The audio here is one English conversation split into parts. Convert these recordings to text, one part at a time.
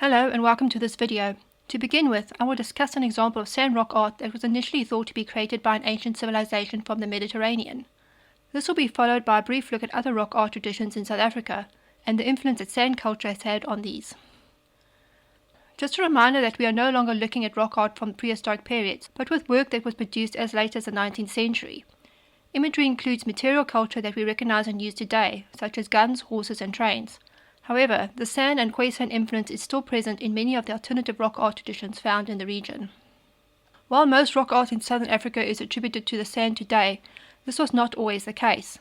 Hello and welcome to this video. To begin with, I will discuss an example of sand rock art that was initially thought to be created by an ancient civilization from the Mediterranean. This will be followed by a brief look at other rock art traditions in South Africa and the influence that sand culture has had on these. Just a reminder that we are no longer looking at rock art from prehistoric periods, but with work that was produced as late as the 19th century. Imagery includes material culture that we recognize and use today, such as guns, horses and trains. However, the sand and Khoikhoi influence is still present in many of the alternative rock art traditions found in the region. While most rock art in southern Africa is attributed to the sand today, this was not always the case.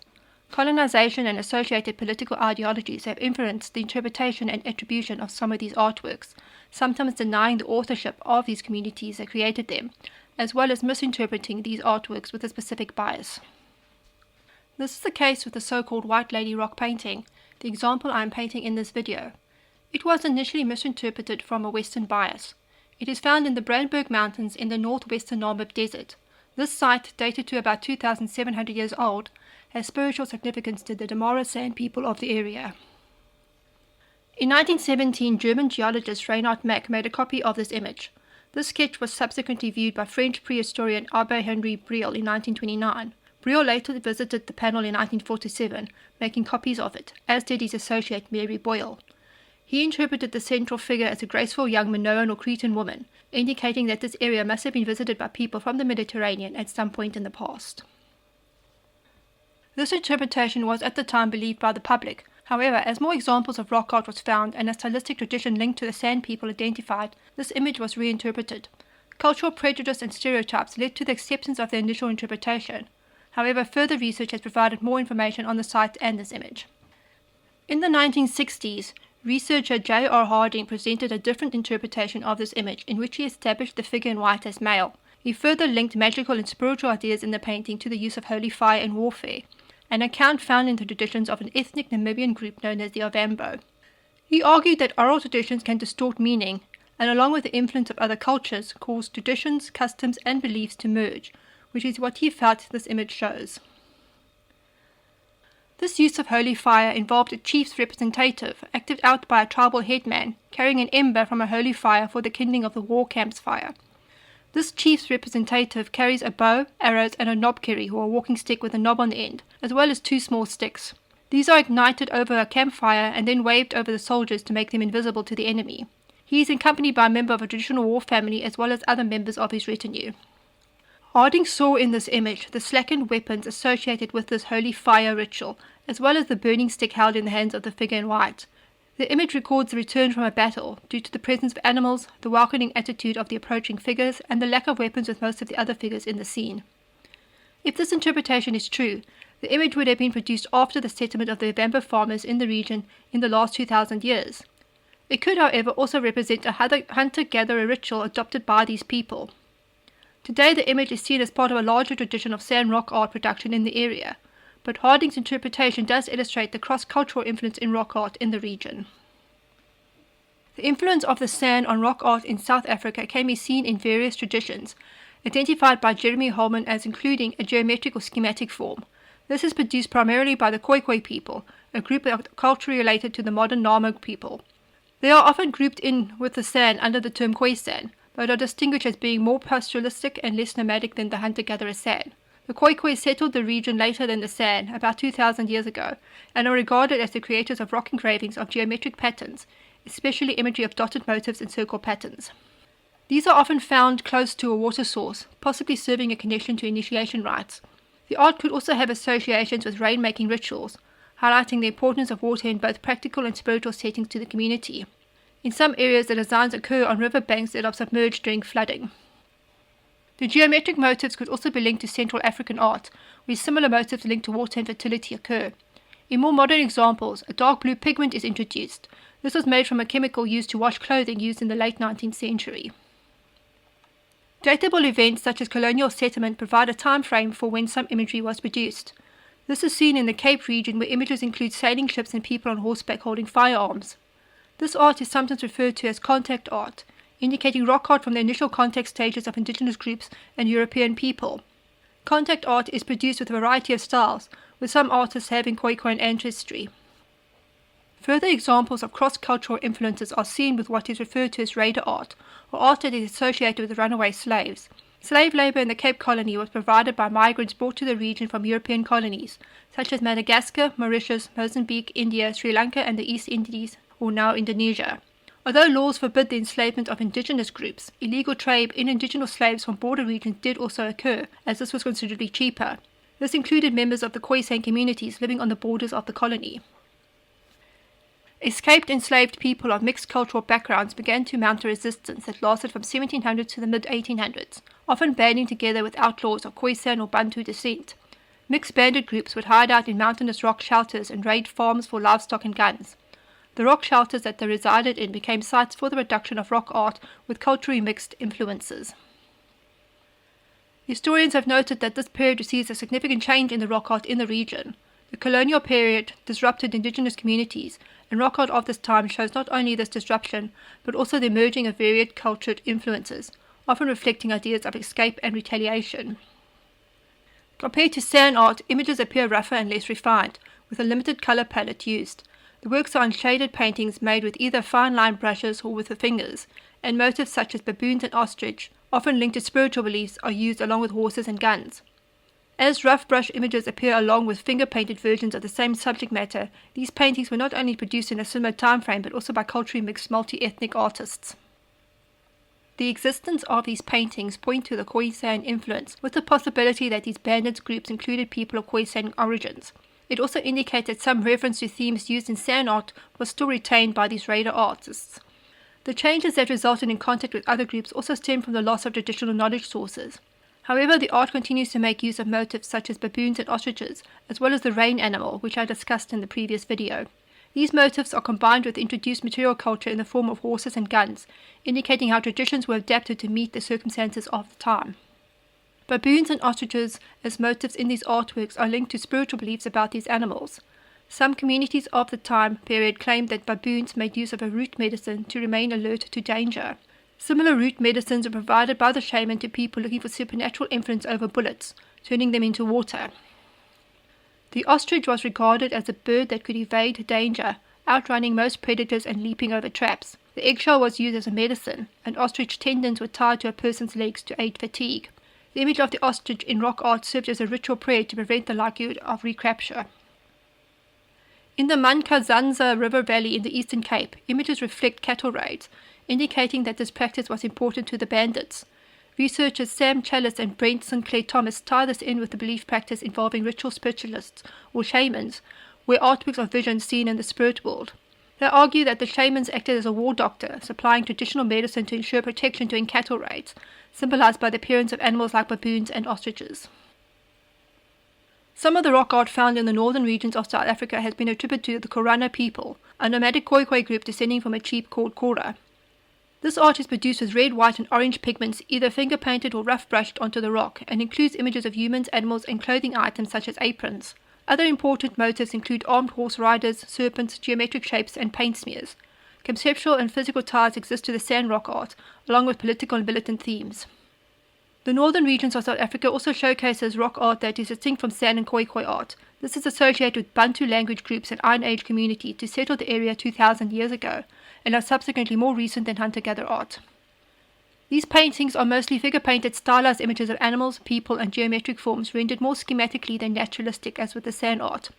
Colonization and associated political ideologies have influenced the interpretation and attribution of some of these artworks, sometimes denying the authorship of these communities that created them, as well as misinterpreting these artworks with a specific bias. This is the case with the so-called White Lady rock painting, the example I am painting in this video. It was initially misinterpreted from a Western bias. It is found in the Brandberg mountains in the northwestern Namibia desert. This site, dated to about 2,700 years old, has spiritual significance to the Damara Sand people of the area. In 1917, German geologist Reinhard Mack made a copy of this image. This sketch was subsequently viewed by French prehistorian Henri Kriel in 1929. Kriel later visited the panel in 1947, making copies of it, as did his associate Mary Boyle. He interpreted the central figure as a graceful young Minoan or Cretan woman, indicating that this area must have been visited by people from the Mediterranean at some point in the past. This interpretation was at the time believed by the public. However, as more examples of rock art was found and a stylistic tradition linked to the sand people identified, this image was reinterpreted. Cultural prejudice and stereotypes led to the acceptance of the initial interpretation. However, further research has provided more information on the site and this image. In the 1960s, researcher J.R. Harding presented a different interpretation of this image in which he established the figure in white as male. He further linked magical and spiritual ideas in the painting to the use of holy fire in warfare, an account found in the traditions of an ethnic Namibian group known as the Ovambo. He argued that oral traditions can distort meaning, and along with the influence of other cultures, cause traditions, customs, and beliefs to merge, which is what he felt this image shows. This use of holy fire involved a chief's representative, acted out by a tribal headman, carrying an ember from a holy fire for the kindling of the war camp's fire. This chief's representative carries a bow, arrows, and a knobkerrie, or a walking stick with a knob on the end, as well as two small sticks. These are ignited over a campfire and then waved over the soldiers to make them invisible to the enemy. He is accompanied by a member of a traditional war family as well as other members of his retinue. Harding saw in this image the slackened weapons associated with this holy fire ritual, as well as the burning stick held in the hands of the figure in white. The image records the return from a battle due to the presence of animals, the welcoming attitude of the approaching figures, and the lack of weapons with most of the other figures in the scene. If this interpretation is true, the image would have been produced after the settlement of the Ovambo farmers in the region in the last 2,000 years. It could, however, also represent a hunter-gatherer ritual adopted by these people. Today the image is seen as part of a larger tradition of sand rock art production in the area, but Harding's interpretation does illustrate the cross-cultural influence in rock art in the region. The influence of the sand on rock art in South Africa can be seen in various traditions, identified by Jeremy Holman as including a geometric or schematic form. This is produced primarily by the Khoikhoi people, a group culturally related to the modern Nama people. They are often grouped in with the sand under the term Khoisan, but are distinguished as being more pastoralistic and less nomadic than the hunter-gatherer San. The Khoikhoi settled the region later than the San, about 2,000 years ago, and are regarded as the creators of rock engravings of geometric patterns, especially imagery of dotted motifs and circle patterns. These are often found close to a water source, possibly serving a connection to initiation rites. The art could also have associations with rain-making rituals, highlighting the importance of water in both practical and spiritual settings to the community. In some areas, the designs occur on river banks that are submerged during flooding. The geometric motifs could also be linked to Central African art, where similar motifs linked to water and fertility occur. In more modern examples, a dark blue pigment is introduced. This was made from a chemical used to wash clothing used in the late 19th century. Datable events such as colonial settlement provide a time frame for when some imagery was produced. This is seen in the Cape region, where images include sailing ships and people on horseback holding firearms. This art is sometimes referred to as contact art, indicating rock art from the initial contact stages of indigenous groups and European people. Contact art is produced with a variety of styles, with some artists having Khoikhoi ancestry. Further examples of cross-cultural influences are seen with what is referred to as raider art, or art that is associated with runaway slaves. Slave labour in the Cape Colony was provided by migrants brought to the region from European colonies, such as Madagascar, Mauritius, Mozambique, India, Sri Lanka and the East Indies, or now Indonesia. Although laws forbid the enslavement of indigenous groups, illegal trade in indigenous slaves from border regions did also occur, as this was considerably cheaper. This included members of the Khoikhoi communities living on the borders of the colony. Escaped enslaved people of mixed cultural backgrounds began to mount a resistance that lasted from 1700 to the mid-1800s, often banding together with outlaws of Khoisan or Bantu descent. Mixed bandit groups would hide out in mountainous rock shelters and raid farms for livestock and guns. The rock shelters that they resided in became sites for the production of rock art with culturally mixed influences. Historians have noted that this period receives a significant change in the rock art in the region. The colonial period disrupted indigenous communities, and rock art of this time shows not only this disruption, but also the emerging of varied cultured influences, often reflecting ideas of escape and retaliation. Compared to sand art, images appear rougher and less refined, with a limited color palette used. The works are unshaded paintings made with either fine line brushes or with the fingers, and motifs such as baboons and ostrich, often linked to spiritual beliefs, are used along with horses and guns. As rough brush images appear along with finger-painted versions of the same subject matter, these paintings were not only produced in a similar time frame but also by culturally mixed multi-ethnic artists. The existence of these paintings point to the Khoisan influence, with the possibility that these bandits groups included people of Khoisan origins. It also indicates that some reference to themes used in sand art was still retained by these raider artists. The changes that resulted in contact with other groups also stem from the loss of traditional knowledge sources. However, the art continues to make use of motifs such as baboons and ostriches, as well as the rain animal, which I discussed in the previous video. These motifs are combined with introduced material culture in the form of horses and guns, indicating how traditions were adapted to meet the circumstances of the time. Baboons and ostriches as motifs in these artworks are linked to spiritual beliefs about these animals. Some communities of the time period claimed that baboons made use of a root medicine to remain alert to danger. Similar root medicines are provided by the shaman to people looking for supernatural influence over bullets, turning them into water. The ostrich was regarded as a bird that could evade danger, outrunning most predators and leaping over traps. The eggshell was used as a medicine, and ostrich tendons were tied to a person's legs to aid fatigue. The image of the ostrich in rock art served as a ritual prayer to prevent the likelihood of recapture. In the Mankazanza River Valley in the Eastern Cape, images reflect cattle raids, indicating that this practice was important to the bandits. Researchers Sam Challis and Brent Sinclair-Thomson tie this in with the belief practice involving ritual spiritualists, or shamans, where artworks of visions seen in the spirit world. They argue that the shamans acted as a war doctor, supplying traditional medicine to ensure protection during cattle raids, symbolized by the appearance of animals like baboons and ostriches. Some of the rock art found in the northern regions of South Africa has been attributed to the Korana people, a nomadic Khoikhoi group descending from a chief called Kora. This art is produced with red, white and orange pigments, either finger-painted or rough-brushed onto the rock, and includes images of humans, animals and clothing items such as aprons. Other important motifs include armed horse riders, serpents, geometric shapes and paint smears. Conceptual and physical ties exist to the sand rock art, along with political and militant themes. The northern regions of South Africa also showcases rock art that is distinct from sand and Khoikhoi art. This is associated with Bantu language groups and Iron Age communities to settle the area 2,000 years ago, and are subsequently more recent than hunter-gatherer art. These paintings are mostly figure-painted stylized images of animals, people and geometric forms rendered more schematically than naturalistic as with the sand art.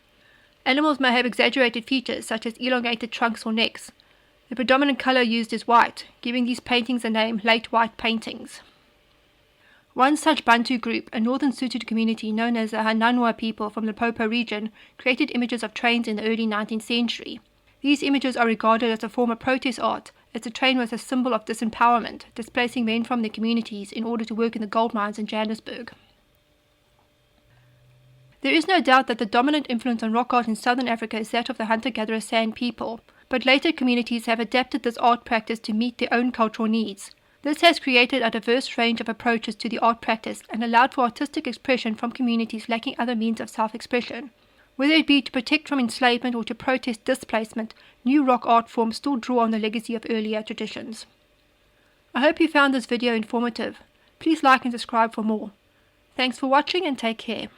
Animals may have exaggerated features such as elongated trunks or necks. The predominant color used is white, giving these paintings the name late white paintings. One such Bantu group, a northern Sotho community known as the BaHananwa people from the Limpopo region, created images of trains in the early 19th century. These images are regarded as a form of protest art, as the train was a symbol of disempowerment, displacing men from their communities in order to work in the gold mines in Johannesburg. There is no doubt that the dominant influence on rock art in southern Africa is that of the hunter-gatherer San people, but later communities have adapted this art practice to meet their own cultural needs. This has created a diverse range of approaches to the art practice and allowed for artistic expression from communities lacking other means of self-expression. Whether it be to protect from enslavement or to protest displacement, new rock art forms still draw on the legacy of earlier traditions. I hope you found this video informative. Please like and subscribe for more. Thanks for watching and take care.